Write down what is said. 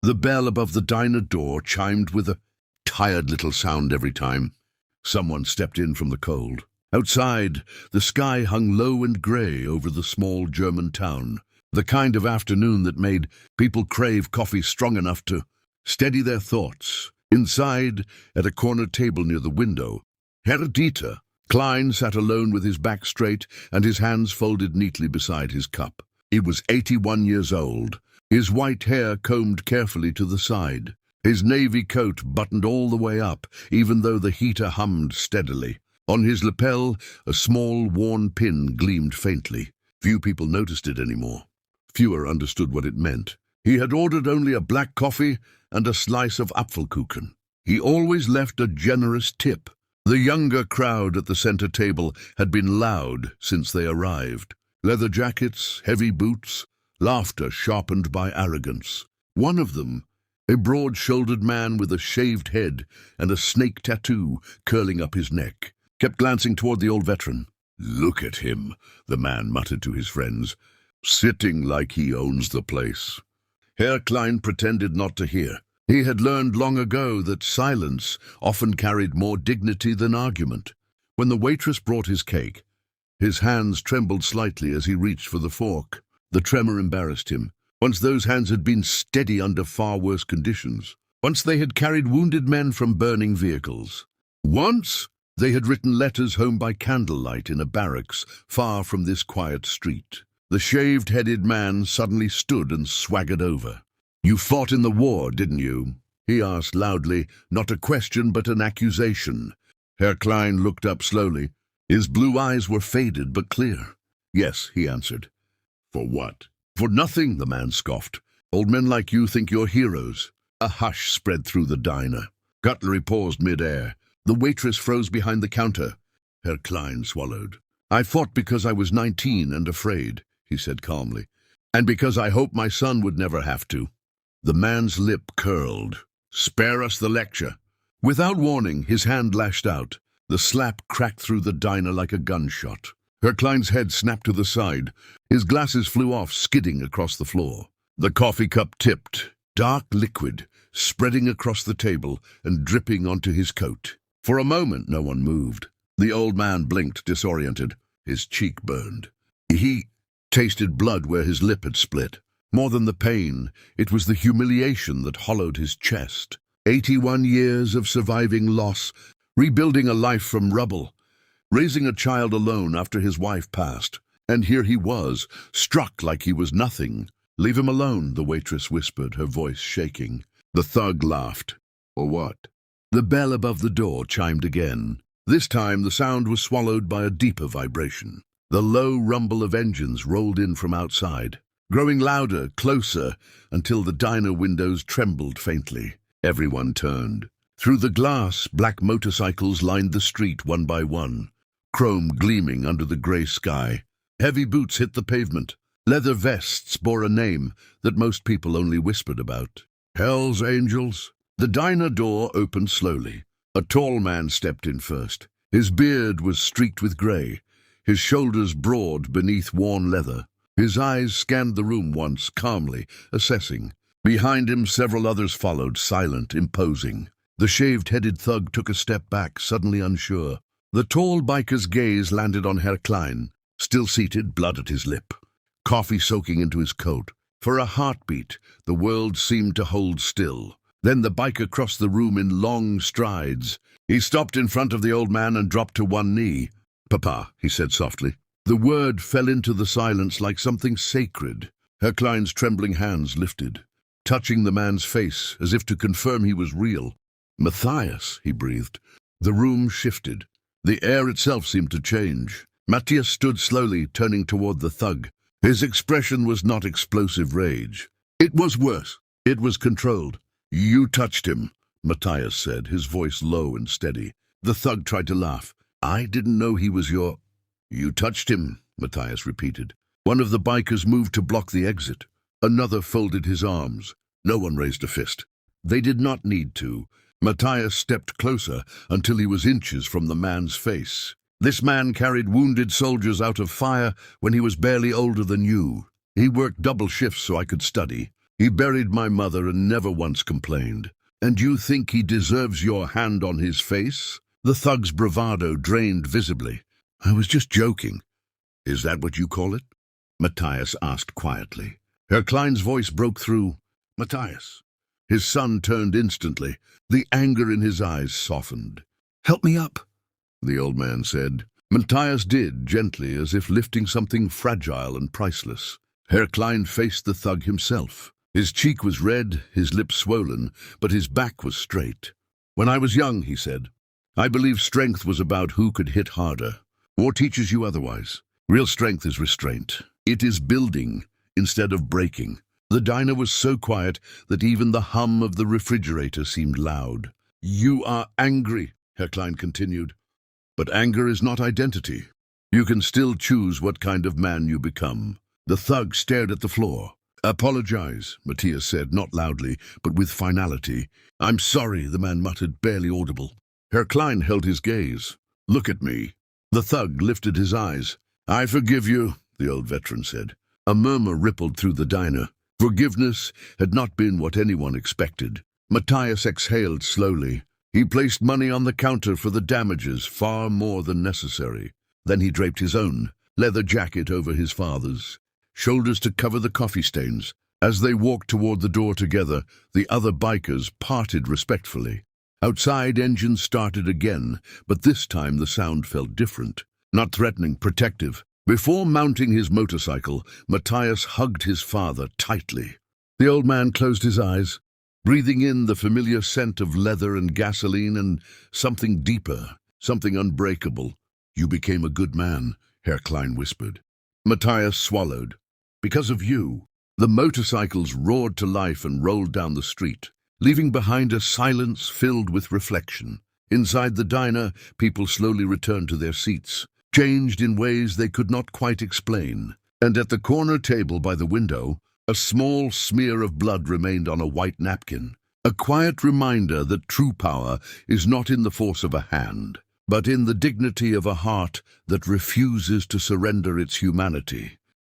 The bell above the diner door chimed with a tired little sound every time. Someone stepped in from the cold. Outside, the sky hung low and grey over the small German town, the kind of afternoon that made people crave coffee strong enough to steady their thoughts. Inside, at a corner table near the window, Herr Dieter Klein sat alone with his back straight and his hands folded neatly beside his cup. He was 81 years old, his white hair combed carefully to the side, his navy coat buttoned all the way up, even though the heater hummed steadily. On his lapel, a small, worn pin gleamed faintly. Few people noticed it anymore. Fewer understood what it meant. He had ordered only a black coffee and a slice of Apfelkuchen. He always left a generous tip. The younger crowd at the center table had been loud since they arrived. Leather jackets, heavy boots, laughter sharpened by arrogance. One of them, a broad-shouldered man with a shaved head and a snake tattoo curling up his neck, kept glancing toward the old veteran. "Look at him," the man muttered to his friends, "sitting like he owns the place." Herr Klein pretended not to hear. He had learned long ago that silence often carried more dignity than argument. When the waitress brought his cake, his hands trembled slightly as he reached for the fork. The tremor embarrassed him. Once those hands had been steady under far worse conditions. Once they had carried wounded men from burning vehicles. Once they had written letters home by candlelight in a barracks far from this quiet street. The shaved-headed man suddenly stood and swaggered over. "You fought in the war, didn't you?" he asked loudly, not a question but an accusation. Herr Klein looked up slowly. His blue eyes were faded but clear. "Yes," he answered. "For what?" "For nothing," the man scoffed. "Old men like you think you're heroes." A hush spread through the diner. Cutlery paused mid-air. The waitress froze behind the counter. Herr Klein swallowed. "I fought because I was 19 and afraid," he said calmly, "and because I hoped my son would never have to." The man's lip curled. "Spare us the lecture." Without warning, his hand lashed out. The slap cracked through the diner like a gunshot. Herr Klein's head snapped to the side. His glasses flew off, skidding across the floor. The coffee cup tipped, dark liquid, spreading across the table and dripping onto his coat. For a moment, no one moved. The old man blinked, disoriented. His cheek burned. He tasted blood where his lip had split. More than the pain, it was the humiliation that hollowed his chest. 81 years of surviving loss, rebuilding a life from rubble, raising a child alone after his wife passed. And here he was, struck like he was nothing. "Leave him alone," the waitress whispered, her voice shaking. The thug laughed. "Or what?" The bell above the door chimed again. This time the sound was swallowed by a deeper vibration. The low rumble of engines rolled in from outside, growing louder, closer, until the diner windows trembled faintly. Everyone turned. Through the glass, black motorcycles lined the street one by one, chrome gleaming under the grey sky. Heavy boots hit the pavement. Leather vests bore a name that most people only whispered about. Hell's Angels. The diner door opened slowly. A tall man stepped in first. His beard was streaked with grey, his shoulders broad beneath worn leather. His eyes scanned the room once, calmly, assessing. Behind him, several others followed, silent, imposing. The shaved-headed thug took a step back, suddenly unsure. The tall biker's gaze landed on Herr Klein, still seated, blood at his lip, coffee soaking into his coat. For a heartbeat, the world seemed to hold still. Then the biker crossed the room in long strides. He stopped in front of the old man and dropped to one knee. "Papa," he said softly. The word fell into the silence like something sacred. Herr Klein's trembling hands lifted, touching the man's face as if to confirm he was real. "Matthias," he breathed. The room shifted. The air itself seemed to change. Matthias stood slowly, turning toward the thug. His expression was not explosive rage. It was worse. It was controlled. "You touched him," Matthias said, his voice low and steady. The thug tried to laugh. "I didn't know he was your—" "You touched him," Matthias repeated. One of the bikers moved to block the exit. Another folded his arms. No one raised a fist. They did not need to. Matthias stepped closer until he was inches from the man's face. This man carried wounded soldiers out of fire when he was barely older than you. He worked double shifts so I could study. He buried my mother and never once complained. And you think he deserves your hand on his face? The thug's bravado drained visibly. I was just joking. Is that what you call it? Matthias asked quietly. Herr Klein's voice broke through. Matthias. His son turned instantly. The anger in his eyes softened. Help me up, the old man said. Matthias did, gently, as if lifting something fragile and priceless. Herr Klein faced the thug himself. His cheek was red, his lips swollen, but his back was straight. When I was young, he said, I believed strength was about who could hit harder. War teaches you otherwise. Real strength is restraint. It is building instead of breaking. The diner was so quiet that even the hum of the refrigerator seemed loud. You are angry, Herr Klein continued. But anger is not identity. You can still choose what kind of man you become. The thug stared at the floor. Apologize, Matthias said, not loudly, but with finality. I'm sorry, the man muttered, barely audible. Herr Klein held his gaze. Look at me. The thug lifted his eyes. I forgive you, the old veteran said. A murmur rippled through the diner. Forgiveness had not been what anyone expected. Matthias exhaled slowly. He placed money on the counter for the damages, far more than necessary. Then he draped his own leather jacket over his father's, shoulders to cover the coffee stains. As they walked toward the door together, the other bikers parted respectfully. Outside, engines started again, but this time the sound felt different. Not threatening, protective. Before mounting his motorcycle, Matthias hugged his father tightly. The old man closed his eyes, breathing in the familiar scent of leather and gasoline and something deeper, something unbreakable. You became a good man, Herr Klein whispered. Matthias swallowed. Because of you. The motorcycles roared to life and rolled down the street, leaving behind a silence filled with reflection. Inside the diner, people slowly returned to their seats, changed in ways they could not quite explain. And at the corner table by the window, a small smear of blood remained on a white napkin, a quiet reminder that true power is not in the force of a hand, but in the dignity of a heart that refuses to surrender its humanity.